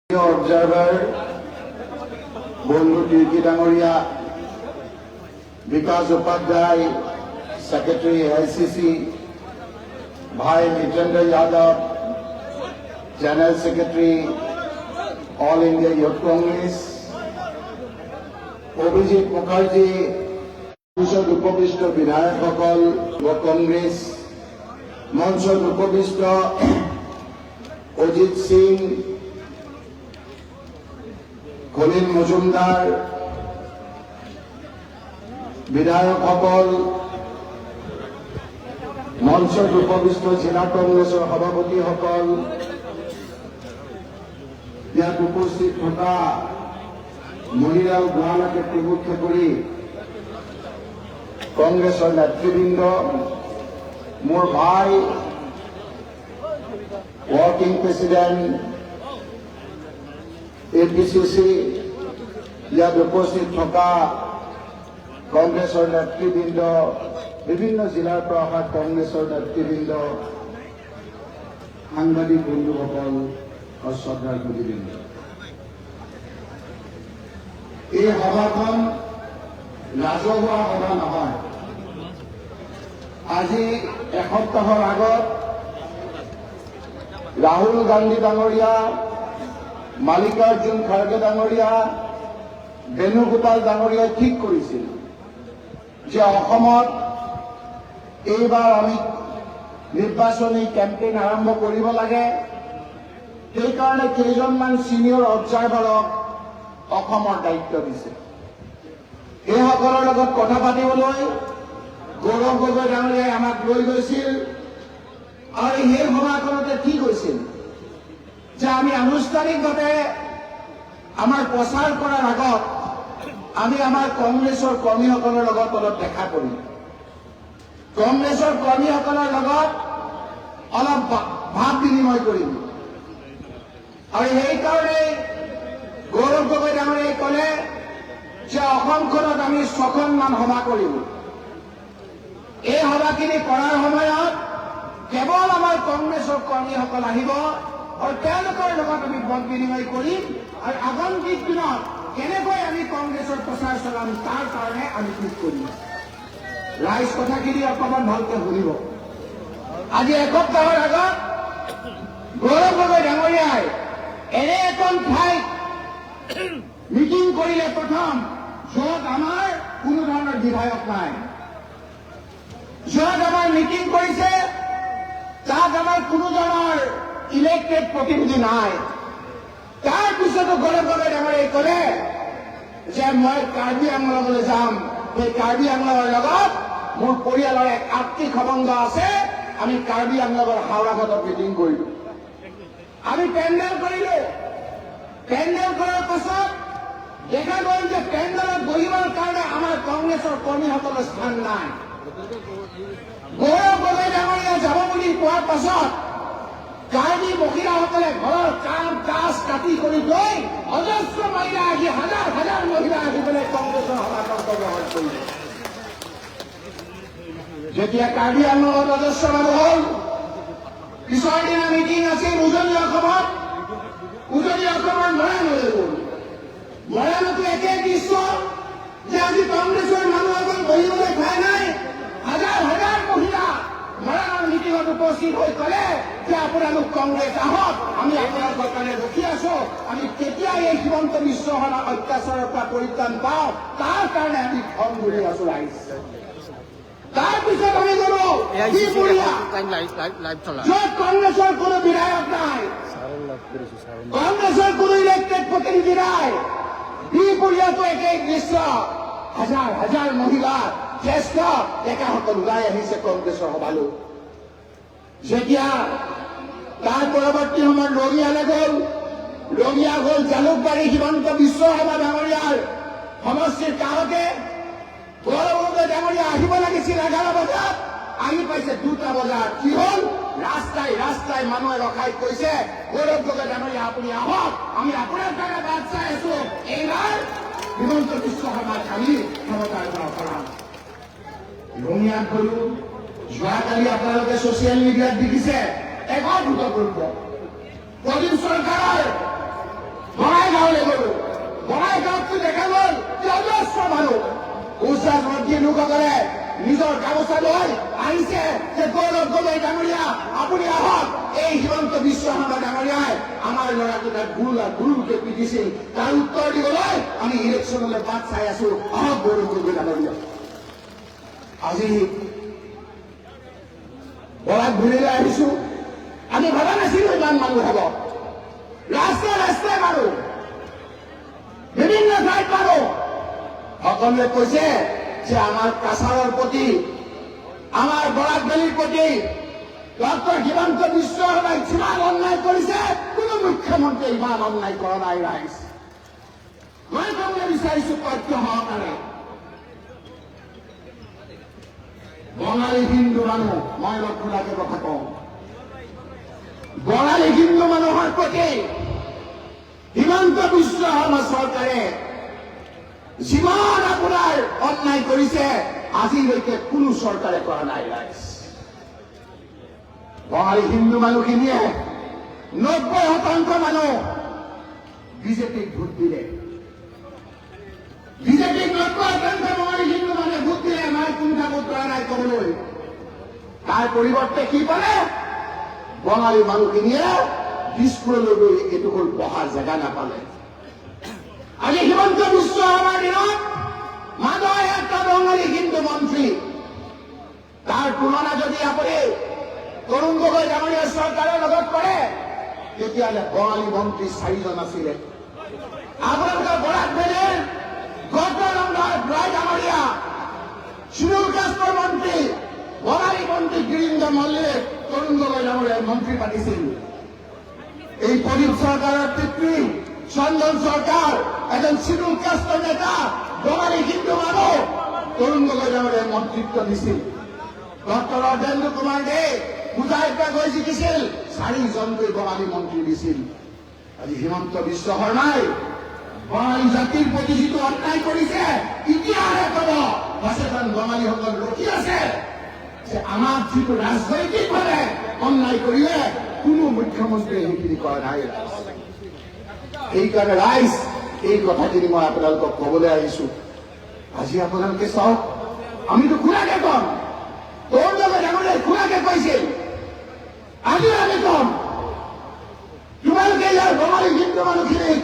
Observer Bandhu Tirkey ডাঙরিয়া, Bikash Upadhyay secretary ICC, ভাই Mitendra Yadav general secretary all India youth congress, Abhijit Mukherjee মঞ্চত উপবিষ্ট বিধায়কসকল কংগ্রেস, মঞ্চত উপবিষ্ট অজিত সিং, খলিল মজুমদার, বিধায়কসকল, মঞ্চত উপবিষ্ট জিলা কংগ্ৰেছৰ সভাপতিসকল, ইয়াত উপস্থিত থকা মহিলা আৰু গুৱাহাটীকে প্ৰমুখ কৰি কংগ্ৰেছৰ নেতৃবৃন্দ, মোৰ ভাই ৱৰ্কিং প্ৰেচিডেণ্ট এপিচিচি, ইয়াত উপস্থিত থকা কংগ্ৰেছৰ নেতৃবৃন্দ, বিভিন্ন জিলাৰ পৰা অহা কংগ্ৰেছৰ নেতৃবৃন্দ, সাংবাদিক বন্ধুসকল, শ্ৰদ্ধাৰ সুধীবৃন্দ, এই সভাখন ৰাজহুৱা সভা নহয়। আজি এসপ্তাহৰ আগত ৰাহুল গান্ধী ডাঙৰীয়া, মাল্লিকাৰ্জুন খাৰ্গে ডাঙৰীয়া, বেণুগোপাল ডাঙৰীয়াই ঠিক কৰিছিল যে অসমত এইবাৰ আমি নিৰ্বাচনী কেম্পেইন আৰম্ভ কৰিব লাগে। সেইকাৰণে কেইজনমান ছিনিয়ৰ অবজাৰভাৰক অসমৰ দায়িত্ব দিছে। এইসকলৰ লগত কথা পাতিবলৈ গৌৰৱ গগৈ ডাঙৰীয়াই আমাক লৈ গৈছিল আৰু সেই সভাখনতে ঠিক হৈছিল যে আমি আনুষ্ঠানিকভাৱে আমাৰ প্ৰচাৰ কৰাৰ আগত আমি আমাৰ কংগ্ৰেছৰ কৰ্মীসকলৰ লগত অলপ দেখা কৰিম, কংগ্ৰেছৰ কৰ্মীসকলৰ লগত অলপ ভাৱ বিনিময় কৰিম। আৰু সেইকাৰণে গৌৰৱ গগৈ ডাঙৰীয়াই ক'লে যে অসমখনত আমি 6খনমান সভা কৰিম। এই সভাখিনি কৰাৰ সময়ত কেৱল আমাৰ কংগ্ৰেছৰ কৰ্মীসকল আহিব আৰু তেওঁলোকৰ লগত আমি মত বিনিময় কৰিম আৰু আগন্তুক দিনত কেনেকৈ আমি কংগ্ৰেছৰ প্ৰচাৰ চলাম তাৰ কাৰণে আমি ঠিক কৰিম। ৰাইজ কথাখিনি অকণমান ভালকে শুনিব। আজি এসপ্তাহৰ আগত গৌৰৱ গগৈ ডাঙৰীয়াই এনে এখন ঠাইত মিটিং কৰিলে, প্ৰথম য'ত আমাৰ কোনো ধৰণৰ বিধায়ক নাই, য'ত আমাৰ মিটিং কৰিছে তাত আমাৰ কোনো ধৰণৰ ইলেক্টেড প্ৰতিনিধি নাই। তাৰ পিছতো গৌৰৱ গগৈ ডাঙৰীয়াই ক'লে যে মই কাৰ্বি আংলঙলৈ যাম, সেই কাৰ্বি আংলঙৰ লগত মোৰ পৰিয়ালৰ এক আৰ্থিক সম্বন্ধ আছে, আমি কাৰ্বি আংলঙৰ হাওৰা ঘাটত মিটিং কৰিলো। আমি পেণ্ডেল কৰিলো। পেণ্ডেল কৰাৰ পাছত দেখা গ'ল যে পেণ্ডেলত বহিবৰ কাৰণে আমাৰ কংগ্ৰেছৰ কৰ্মীসকলৰ স্থান নাই। গৌৰৱ গগৈ ডাঙৰীয়া যাব বুলি কোৱাৰ পাছত কাৰ্বি মহিলাসকলে ঘৰৰ কাম কাজ কাটি কৰি লৈ অজস্ৰ মহিলা আহি, হাজাৰ হাজাৰ মহিলা আহি পেলাই কংগ্ৰেছৰ সভাত অংশগ্ৰহণ কৰিলে। যেতিয়া কাৰ্বি আংলঙত অজস্ৰ মানুহ হ'ল, পিছৰ দিনা মিটিং আছিল উজনি অসমত। উজনি অসমৰ মৰাণলৈ গ'ল। মৰাণতো একে দৃশ্য যে আজি কংগ্ৰেছৰ মানুহ এজন বহিবলৈ ঠাই নাই। হাজাৰ হাজাৰ মহিলা মৰাণৰ মিটিঙত উপস্থিত হৈ ক'লে যে আপোনালোক কংগ্ৰেছ আহক, আমি আপোনালোকৰ কাৰণে ৰখি আছো, আমি কেতিয়া এই হিমন্ত বিশ্ব শৰ্মাৰ অত্যাচাৰৰ পৰা পৰিত্ৰাণ পাওঁ তাৰ কাৰণে আমি ফৰ্ম ধৰি আছো ৰাইজ। তাৰপিছত আমি গ'লো বিহপুৰীয়া, য'ত কংগ্ৰেছৰ কোনো বিধায়ক নাই, কংগ্ৰেছৰ কোনো ইলেক্টেড প্ৰতিনিধি নাই। বিহপুৰীয়াতো একেই দৃশ্য, হাজাৰ হাজাৰ মহিলা, জ্যেষ্ঠ ডেকাসকল ওলাই আহিছে কংগ্ৰেছৰ সভালৈ। যেতিয়া তাৰ পৰৱৰ্তী সময়ত ৰঙিয়ালৈ গ'ল, ৰঙিয়া গ'ল জালুকবাৰী হিমন্ত বিশ্ব শৰ্মা ডাঙৰীয়াৰ সমষ্টিৰ কাষতে। গৌৰৱ গগৈ ডাঙৰীয়া আহিব লাগিছিল 11 বজাত, আহি পাইছে 2টা বজাত। কি হ'ল? ৰাস্তাই ৰাস্তাই মানুহে ৰখাই কৈছে, গৌৰৱ গগৈ ডাঙৰীয়া আপুনি আহক, আমি আপোনাৰ কাৰণে বাট চাই আছো, এইবাৰ হিমন্ত বিশ্ব শৰ্মাক আমি ক্ষমতাৰ পৰা কৰাম। ৰঙিয়াত গ'লো। যোৱাকালি আপোনালোকে ছচিয়েল মিডিয়াত দেখিছে, এবাৰ ভূতপূৰ্ব প্ৰদীপ চৰকাৰৰ উচ্চাসী লোকসকলে নিজৰ গামোচা লৈ আহিছে যে গৌৰৱ গগৈ ডাঙৰীয়া আপুনি আহক। এই হিমন্ত বিশ্ব শৰ্মা ডাঙৰীয়াই আমাৰ ল'ৰাটোক গুৰুকে পিটিছিল, তাৰ উত্তৰ দিবলৈ আমি ইলেকশ্যনলৈ বাট চাই আছো। আহক গৌৰৱ গগৈ ডাঙৰীয়া। আজি বৰাক ভেলীলৈ আহিছো। আমি ভবা নাছিলো ইমান মানুহ হ'ব। ৰাস্তাই ৰাস্তাই মানুহ, বিভিন্ন ঠাইত মানুহ। সকলোৱে কৈছে যে আমাৰ কাছাৰৰ প্ৰতি, আমাৰ বৰাক ভেলীৰ প্ৰতি ডক্টৰ হিমন্ত বিশ্ব শৰ্মাই যিমান অন্যায় কৰিছে কোনো মুখ্যমন্ত্ৰীয়ে ইমান অন্যায় কৰা নাই। ৰাইজ মই ক'বলৈ বিচাৰিছো তথ্য সহকাৰে, বঙালী হিন্দু মানুহ, মই অলপ খোলাকে কথা কওঁ, বঙালী হিন্দু মানুহৰ প্ৰতি হিমন্ত বিশ্ব শৰ্মা চৰকাৰে যিমান আপোনাৰ অন্যায় কৰিছে আজিলৈকে কোনো চৰকাৰে কৰা নাই। ৰাইজ বঙালী হিন্দু মানুহখিনিয়ে 90% মানুহ বিজেপিক ভোট দিলে। বিজেপিক 90% বঙালী হিন্দু মানুহে ভোট দিলে। মই কোনটা ভোট কৰা নাই ক'বলৈ। তাৰ পৰিৱৰ্তে কি পালে? বঙালী মানুহখিনিয়ে দিছপুৰলৈ গৈ এটুকুৰ বহাৰ জেগা নাপালে। আজি হিমন্ত বিশ্ব শৰ্মাৰ দিনত মাত্ৰ এটা বঙালী হিন্দু মন্ত্ৰী। তাৰ তুলনা যদি আপুনি তৰুণ গগৈ ডাঙৰীয়া চৰকাৰৰ লগত কৰে তেতিয়াহ'লে বঙালী মন্ত্ৰী 4জন আছিলে। আপোনালোকৰ বৰাক ভেলীৰ গৌতমনন্দৰ ৰায় ডাঙৰীয়া, শিডিউল কাষ্টৰ মন্ত্ৰী, বঙালী মন্ত্ৰী গিৰীন্দ্ৰ মল্লিক তৰুণ গগৈ ডাঙৰীয়াই মন্ত্ৰী পাতিছিল। এই প্ৰদীপ চৰকাৰৰ পিতৃ চন্দন চৰকাৰ এজন শিডিউল কাষ্টৰ নেতা, বঙালী হিন্দু মানুহ, তৰুণ গগৈ ডাঙৰীয়াই মন্ত্ৰিত্ব দিছিল। ডক্টৰ অৰ্ধেন্দু কুমাৰ দে বুজাই গৈ জিকিছিল, 4জনকৈ বঙালী মন্ত্ৰী দিছিল। আজি হিমন্ত বিশ্ব শৰ্মাই বঙালী জাতিৰ প্ৰতি যিটো অন্যায় কৰিছে, এতিয়াহে ক'ব সচেতন বঙালীসকল ৰখি আছে যে আমাক যিটো ৰাজনৈতিকভাৱে অন্যায় কৰিলে কোনো মুখ্যমন্ত্ৰীয়ে সেইখিনি কৰা নাই। সেইকাৰণে ৰাইজ এই কথাখিনি মই আপোনালোকক ক'বলৈ আহিছো। আজি আপোনালোকে চাওক, আমিতো খোলাকে কম, তৰুণ গগৈ ডাঙৰীয়াই খোলাকে কৈছিল, আজিও আমি কম, তোমালোকে ইয়াৰ বঙালী হিন্দু মানুহখিনিক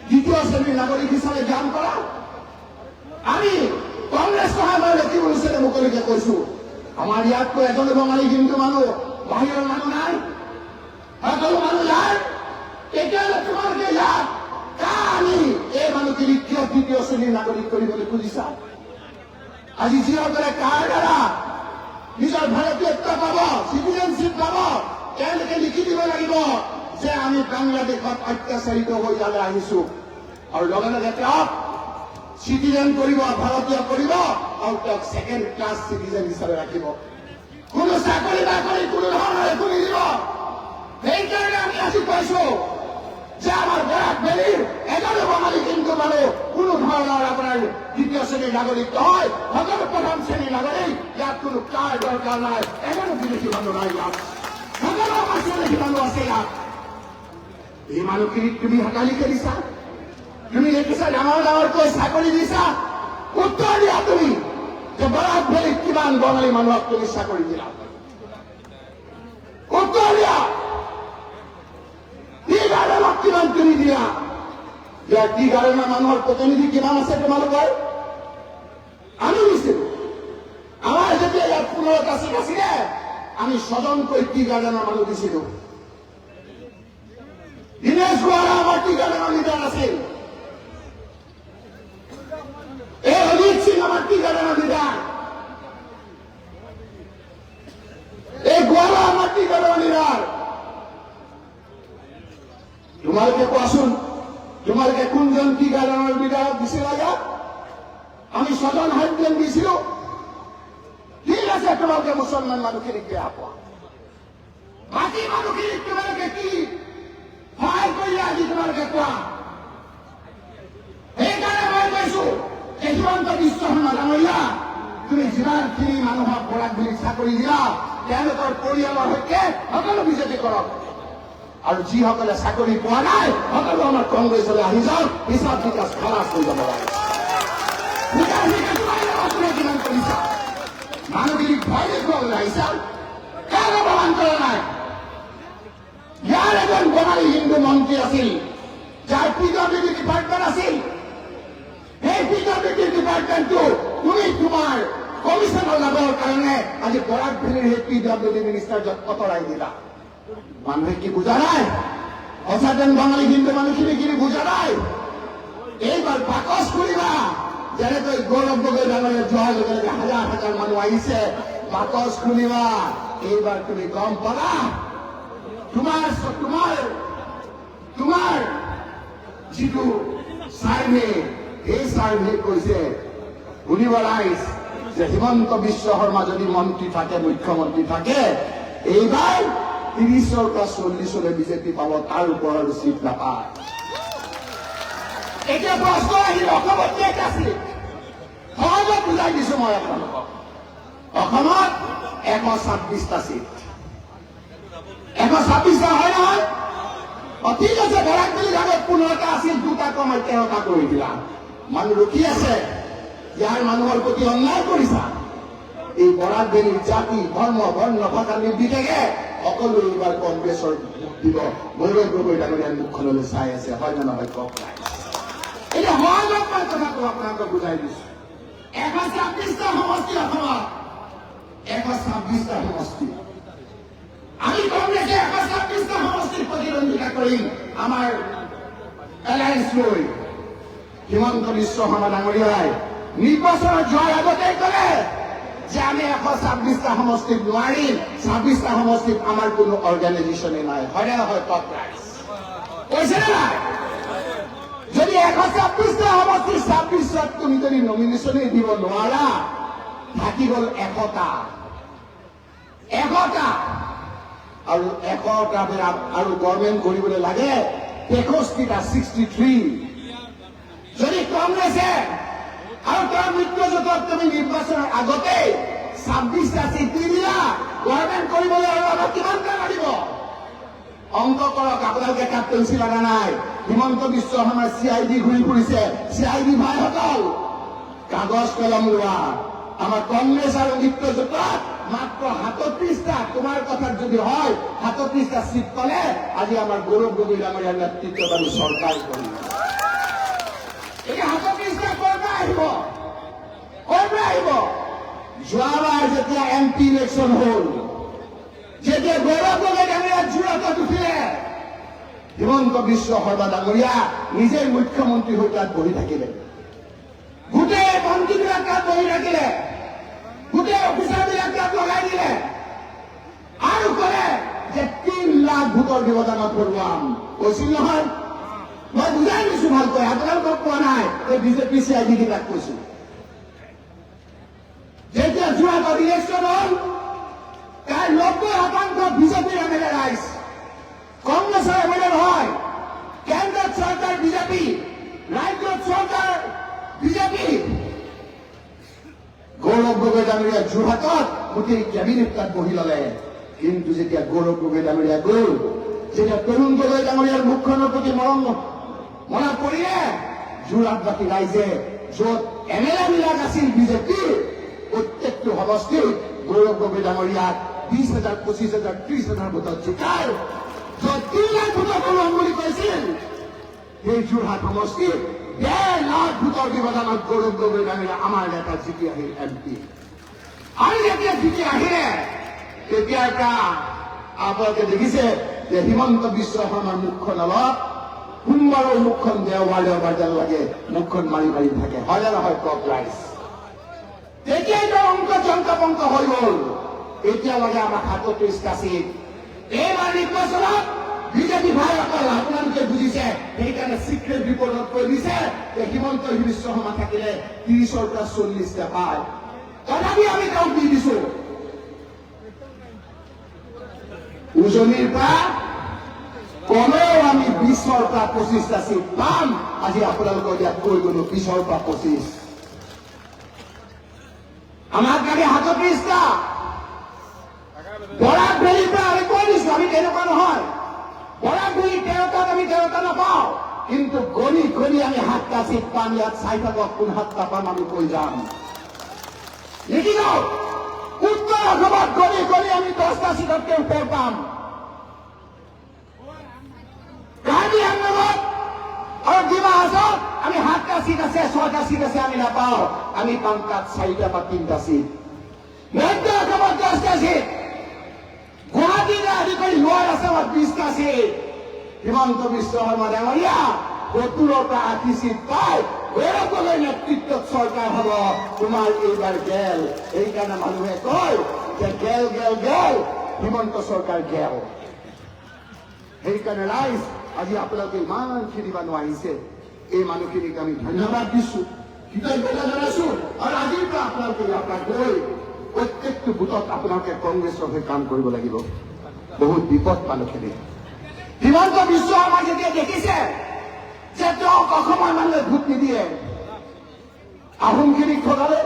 দ্বিতীয় শ্ৰেণীৰ নাগৰিক হিচাপে জ্ঞান কৰা। আমি কংগ্ৰেছ সহায় লক্ষীমণ হুছেইনে মুকলিকে কৈছো, আমাৰ ইয়াতকৈ এজনো বঙালী হিন্দু মানুহ বাহিৰৰ মানুহ নাই। সকলো মানুহ ইয়াৰ। তেতিয়াহ'লে তোমালোকে ইয়াত আমি এই মানুহখিনিক কিয় দ্বিতীয় শ্ৰেণীৰ নাগৰিক কৰিবলৈ খুজিছা? আজি যিসকলে কাৰ দ্বাৰা নিজৰ ভাৰতীয়ত্ব পাব, চিটিজেনশ্বিপ পাব, তেওঁলোকে লিখি দিব লাগিব যে আমি বাংলাদেশত অত্যাচাৰিত হৈ ইয়ালৈ আহিছো, আৰু লগে লগে তেওঁক চিটিজেন কৰিব, ভাৰতীয় কৰিব, আৰু তেওঁক 2nd ক্লাছ চিটিজেন হিচাপে ৰাখিব। কোনো চাকৰি বাকৰি কোনো ধৰণৰ একো নিদিব। সেইকাৰণে আমি আজি কৈছো যে আমাৰ বৰাক ভেলীৰ এজনো বঙালী হিন্দু মানুহ কোনো ধৰণৰ আপোনাৰ দ্বিতীয় শ্ৰেণীৰ নাগৰিক নহয়, সকলো 1ম শ্ৰেণীৰ নাগৰিক। ইয়াত কোনো কাৰ দৰকাৰ নাই, এজনো বিদেশী মানুহ নাই ইয়াত, সকলো আমাৰ স্বদেশী মানুহ আছে ইয়াত। এই মানুহখিনিক তুমি হেতালিকে দিছা, তুমি দেখিছা ডাঙৰ ডাঙৰকৈ চাকৰি দিছা। উত্তৰ দিয়া তুমি যে বৰাক ভেলীত কিমান বঙালী মানুহক তুমি চাকৰি দিলা, উত্তৰ দিয়া। টি গাৰ্ডেনক কিমান তুমি দিয়া? ইয়াৰ টি গাৰ্ডেনৰ মানুহৰ প্ৰতিনিধি কিমান আছে তোমালোকৰ? আমি দিছিলো। আমাৰ যেতিয়া ইয়াত 15টা চিট আছিলে, আমি 6জনকৈ টি গাৰ্ডেনৰ মানুহ দিছিলো। দীনেশ গোৱালা আমাৰ টি গাৰ্ডেনৰ লিডাৰ আছিল। এই অজিত সিং আমাৰ টি গাৰ্ডেনৰ লিডাৰ। এই গোৱালা আমাৰ টি গাৰ্ডেনৰ লিডাৰ। তোমালোকে কোৱাচোন, তোমালোকে কোনজন টি গাৰ্ডেনৰ লিডাৰক দিছিলা ইয়াত? আমি 6জন হাইডেন দিছিলো। ঠিক আছে, তোমালোকে মুছলমান মানুহখিনিক বেয়া পোৱা, বাকী মানুহখিনিক তোমালোকে কি সহায় কৰিলে আজি তোমালোকে কোৱা? সেইকাৰণে মই কৈছো যে হিমন্ত বিশ্ব শৰ্মা ডাঙৰীয়া, তুমি যিমানখিনি মানুহক বৰাক ভেলীত চাকৰি দিলা, তেওঁলোকৰ পৰিয়ালৰ সৈতে সকলো বিজেপি কৰক, আৰু যিসকলে চাকৰি পোৱা নাই সকলো আমাৰ কংগ্ৰেছলৈ আহি যাওক, হিচাপ নিকাচ খালাচ হৈ যাব লাগে। কিমান কৰিছা মানুহখিনিক ভয় দেখুৱাবলৈ আহিছা কাক অপমান কৰা নাই ইয়াৰ এজন বঙালী হিন্দু মন্ত্ৰী আছিল যাৰ পিডব্লিউডি ডিপাৰ্টমেণ্ট আছিল সেই পিডব্লিউডি ডিপাৰ্টমেণ্টটো তুমি তোমাৰ কমিশনৰ লাভৰ কাৰণে আজি বৰাক ভেলীৰ সেই পিডব্লিউডি মিনিষ্টাৰ অঁতৰাই দিলা মানুহে কি বুজা নাই সচেতন বঙালী হিন্দু মানুহখিনি কি বুজা নাই এইবাৰ বাকচ কৰিবা যেনেকৈ গৌৰৱ গগৈ ডাঙৰীয়া যোৱাৰ লগে লগে হাজাৰ হাজাৰ মানুহ আহিছে বাকচ খুলিবা এইবাৰ তুমি গম পালা তোমাৰ যিটো চাৰ্ভে এই চাৰ্ভে কৈছে শুনিবলাইজ যে হিমন্ত বিশ্ব শৰ্মা যদি মন্ত্ৰী থাকে মুখ্যমন্ত্ৰী থাকে এইবাৰ 30ৰ পৰা 40লৈ বিজেপি পাব তাৰ ওপৰৰ চিট নাপায় এতিয়া প্ৰশ্ন আহিল অসমত কেইটা চিট সহজত বুজাই দিছো মই আপোনালোকক অসমত 126টা চিট 126টা হয় নহয় ঠিক আছে বৰাক ভেলীৰ আগত 15টা আছিল 2টা কমাই 13টা কৰি দিলা মানুহ ৰখি আছে ইয়াৰ মানুহৰ প্ৰতি অন্যায় কৰিছা এই বৰাক ভেলীৰ জাতি ধৰ্ম বৰ্ণ ভাষা নিৰ্বিশেষে সকলো এইবাৰ কংগ্ৰেছৰ ভোট দিব গৌৰৱ গগৈ ডাঙৰীয়াৰ মুখখনলৈ চাই আছে হয় নে নহয় কওক এতিয়া সহজত মই কথাটো আপোনালোকক বুজাই দিছো 126টা সমষ্টি অসমত 126টা সমষ্টি আমি কংগ্ৰেছে 126টা সমষ্টিৰ প্ৰতিদ্বন্দ্বিতা কৰিম আমাৰ এলায়েন্স লৈ হিমন্ত বিশ্ব শৰ্মা ডাঙৰীয়াই নিৰ্বাচনত যোৱাৰ আগতেই ক'লে যে আমি 126টা সমষ্টিত নোৱাৰিম 26টা সমষ্টিত আমাৰ কোনো অৰ্গেনাইজেশ্যনে নাই হয় নে নহয় কওক কৈছে নে নাই যদি 126টা সমষ্টিৰ 26ত তুমি যদি নমিনেশ্যনে দিব নোৱাৰা থাকি গ'ল 100টা আৰু 100টা আৰু গভৰ্ণমেণ্ট কৰিবলৈ লাগে 63টা 63 যদি কংগ্ৰেছে আৰু তাৰ মিত্ৰজোঁটত তুমি নিৰ্বাচনৰ আগতেই 26টা চিট দি দিলা গভৰ্ণমেণ্ট কৰিবলৈ আৰু কিমানটা লাগিব অংক কৰক আপোনালোকে তাত পেঞ্চিল লগা নাই হিমন্ত বিশ্ব শৰ্মাৰ CID ঘূৰি ফুৰিছে CID ভাইসকল কাগজ কলম লোৱা আমাৰ কংগ্ৰেছ আৰু মিত্ৰজোঁটত মাত্ৰ 37টা তোমাৰ কথাত যদি হয় 37টা চিট পালে আজি আমাৰ গৌৰৱ গগৈ ডাঙৰীয়াৰ নেতৃত্বত আমি চৰকাৰ কৰিম এতিয়া 37টা ক'ৰ পৰা আহিব যোৱাবাৰ যেতিয়া MP ইলেকশ্যন হ'ল যেতিয়া গৌৰৱ গগৈ ডাঙৰীয়া যোৰহাটত উঠিলে হিমন্ত বিশ্ব শৰ্মা ডাঙৰীয়া নিজেই মুখ্যমন্ত্ৰী হৈ তাত বহি থাকিলে গোটেই মন্ত্ৰীবিলাক তাত বহি থাকিলে গোটেই অফিচাৰবিলাক তাত লগাই দিলে আৰু ক'লে যে 3 লাখ ভোটৰ ব্যৱধানত কৰোৱাম কৈছিল নহয় মই বুজাই দিছো ভালকৈ আপোনালোকক কোৱা নাই এই বিজেপি CID কেইটাক কৈছো যেতিয়া যোৱাবাৰ ইলেকশ্যন হ'ল তাৰ 90% বিজেপিৰ MLA ৰাইজ কংগ্ৰেছৰ MLA নহয় কেন্দ্ৰত চৰকাৰ বিজেপি ৰাজ্যত চৰকাৰ বিজেপি গৌৰৱ গগৈ ডাঙৰীয়া যোৰহাটত গোটেই কেবিনেট তাত বহি ল'লে কিন্তু যেতিয়া গৌৰৱ গগৈ ডাঙৰীয়া গ'ল যেতিয়া তৰুণ গগৈ ডাঙৰীয়াৰ মুখখনৰ প্ৰতি মনত পৰিলে যোৰহাটবাসী ৰাইজে য'ত MLA বিলাক আছিল বিজেপিৰ প্ৰত্যেকটো সমষ্টিত গৌৰৱ গগৈ ডাঙৰীয়াক 20,000 25,000 30,000 ভোটত জিকাই য'ত 3 লাখ ভোটত কৰোৱাম বুলি কৈছিল সেই যোৰহাট সমষ্টিত 1.5 লাখ ভোটৰ ব্যৱধানত গৌৰৱ গগৈ ডাঙৰীয়া আমাৰ নেতা জিকি আহিল MP আৰু যেতিয়া জিকি আহিলে তেতিয়া এটা আপোনালোকে দেখিছে যে হিমন্ত বিশ্ব শৰ্মাৰ মুখখন অলপ সোমবাৰৰ মুখখন দেওবাৰ যেন লাগে মুখখন মাৰি মাৰি থাকে হয় নে নহয় কওক ৰাইজ তেতিয়াই তো অংক জংকা হৈ গ'ল এতিয়ালৈকে আমাৰ 37টা চিট এইবাৰ নিৰ্বাচনত বিজেপি ভাইসকল আপোনালোকে বুজিছে সেইকাৰণে চিক্ৰেট ৰিপৰ্টত কৈ দিছে যে হিমন্ত বিশ্ব শৰ্মা থাকিলে 30ৰ পৰা 40টা পায় তথাপি আমি তেওঁক দি দিছো উজনিৰ পৰা কমেও আমি 20ৰ পৰা 25টা চিট পাম আজি আপোনালোকৰ ইয়াত কৈ গলো 20ৰ পৰা 25 আমাৰ কাছে 37টা বৰাক ভেলীৰ পৰা আমি কৈ দিছো আমি তেনেকুৱা নহয় বৰাক ভেলী 13টাত আমি 13টা নাপাওঁ কিন্তু গড়ি গড়ি আমি হাতটা চিট পাম ইয়াত চাই থাকক কোন হাতটা পাম আমি কৈ যাম নিদিব উত্তৰ অসমত গড়ি গড়ি আমি 10টা চিটতকে ওপৰ পাম কাৰ্বি আংলঙত আৰু ডিমা হাছাওত আমি 7টা চিট আছে 6টা চিট আছে আমি নাপাওঁ আমি পাম তাত 4টা বা 3টা চিট মধ্য অসমত 10টা চিট গুৱাহাটীলৈ আদি কৰি লোৱাৰ আছামত 20টা চিট হিমন্ত বিশ্ব শৰ্মা ডাঙৰীয়া 70টা 80 চিট পায় গৌৰৱ গগৈৰ নেতৃত্বত চৰকাৰ হ'ব তোমাৰ এইবাৰ গেল সেইকাৰণে মানুহে কয় যে গেল গেল গেল হিমন্ত চৰকাৰ গেল সেইকাৰণে ৰাইজ আজি আপোনালোকে ইমানখিনি মানুহ আহিছে এই মানুহখিনিক আমি ধন্যবাদ দিছো কৃতজ্ঞতা জনাইছো আৰু আজিৰ পৰা আপোনালোকে ইয়াৰ পৰা গৈ প্ৰত্যেকটো বুথত আপোনালোকে কংগ্ৰেছৰ হৈ কাম কৰিব লাগিব বহুত বিপদ মানুহখিনি হিমন্ত বিশ্ব শৰ্মা যেতিয়া দেখিছে যে তেওঁক অসমৰ মানুহে ভোট নিদিয়ে আহোমখিনিক ঠগালে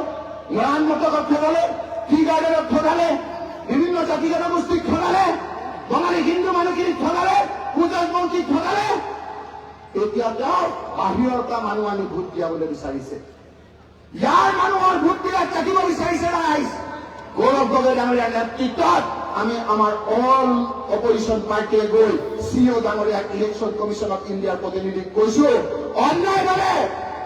মৰাণ মটকক ঠগালে টি গাৰ্ডেনত ঠগালে বিভিন্ন জাতি জনগোষ্ঠীক ঠগালে বঙালী হিন্দু মানুহখিনিক ঠগালে পূজাত মন্ত্ৰীক ঠগালে এতিয়া তেওঁ বাহিৰৰ পৰা মানুহ আনি ভোট দিয়াবলৈ বিচাৰিছে ইয়াৰ মানুহৰ ভোট বিলাক কাটিব বিচাৰিছে ৰাইজ গৌৰৱ গগৈ ডাঙৰীয়াৰ নেতৃত্বত আমি আমাৰ অল অপজিশ্যন পাৰ্টিয়ে গৈ চিও ডাঙৰীয়াক ইলেকশ্যন কমিশ্যন অফ ইণ্ডিয়াৰ প্ৰতিনিধিক কৈছো অন্যায়ভাৱে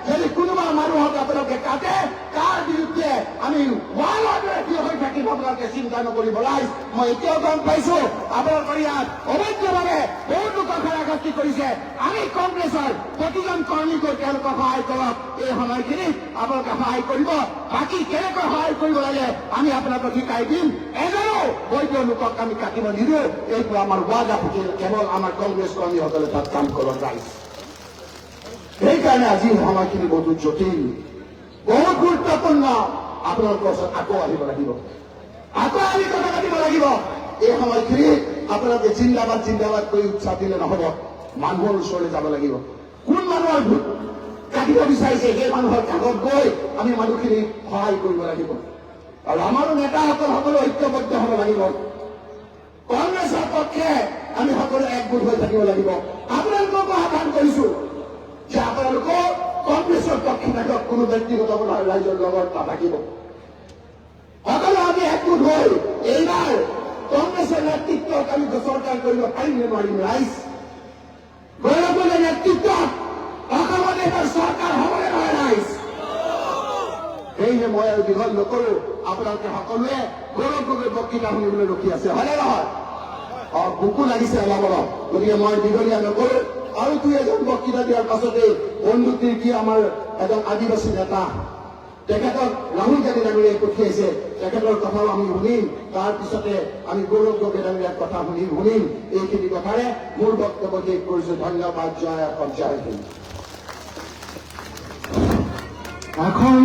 যদি কোনোবা মানুহক আপোনালোকে কাটে তাৰ বিৰুদ্ধে আমি ৱালৰ দৰে থিয় হৈ থাকিম আপোনালোকে চিন্তা নকৰিব ৰাইজ মই এতিয়াও গম পাইছো আপোনালোকৰ ইয়াত অবৈধভাৱে বহুত লোকক হাৰাশাস্তি কৰিছে আমি কংগ্ৰেছৰ প্ৰতিজন কৰ্মীক তেওঁলোকক সহায় কৰক এই সময়খিনিত আপোনালোকে সহায় কৰিব বাকী কেনেকৈ সহায় কৰিব লাগে আমি আপোনালোকক শিকাই দিম এজনো বৈধ লোকক আমি কাটিব নিদিওঁ এইটো আমাৰ ৱাদা ফুটিল কেৱল আমাৰ কংগ্ৰেছ কৰ্মীসকলে তাত কাম কৰক ৰাইজ সেইকাৰণে আজি সময়খিনি বহুত জটিল বহুত গুৰুত্বপূৰ্ণ আপোনালোকৰ ওচৰত আকৌ আহিব লাগিব আকৌ আমি কথা পাতিব লাগিব এই সময়খিনিত আপোনালোকে জিন্দাবাদ জিন্দাবাদ কৰি উৎসাহ দিলে নহব মানুহৰ ওচৰলৈ যাব লাগিব কোন মানুহৰ ভোট কাটিব বিচাৰিছে সেই মানুহৰ কাষত গৈ আমি মানুহখিনিক সহায় কৰিব লাগিব আৰু আমাৰো নেতাসকল সকলো ঐক্যবদ্ধ হ'ব লাগিব কংগ্ৰেছৰ পক্ষে আমি সকলো একগোট হৈ থাকিব লাগিব আপোনালোককো আহ্বান কৰিছো যে আপোনালোকৰ কংগ্ৰেছৰ পক্ষে থাকক কোনো ব্যক্তিগত ৰাইজৰ লগত নাথাকিব সকলো আমি একগোট হৈ এইবাৰ কংগ্ৰেছৰ নেতৃত্বত আমি চৰকাৰ কৰিব পাৰিম নে নোৱাৰিম ৰাইজ গৌৰৱ গগৈৰ নেতৃত্বত অসমত এইবাৰ চৰকাৰ হ'বনে নহয় ৰাইজ সেয়েহে মই আৰু দীঘল নকৰো আপোনালোকে সকলোৱে গৌৰৱ গগৈৰ বক্তৃতা শুনিবলৈ ৰখি আছে হয়নে নহয় বুকু লাগিছে অলপ অলপ গতিকে মই দীঘলীয়া নকৰো আৰু দুই এজন বক্তৃতা দিয়াৰ পাছতে বন্ধু তিৰ্কী আমাৰ এজন আদিবাসী নেতা তেখেতক ৰাহুল গান্ধী ডাঙৰীয়াই পঠিয়াইছে তেখেতৰ কথাও আমি শুনিম তাৰপিছতে আমি গৌৰৱ গগৈ ডাঙৰীয়াৰ কথা শুনিম এইখিনি কথাৰে মোৰ বক্তব্য শেষ কৰিছো ধন্যবাদ জয় অসম জয় হিন্দ এখন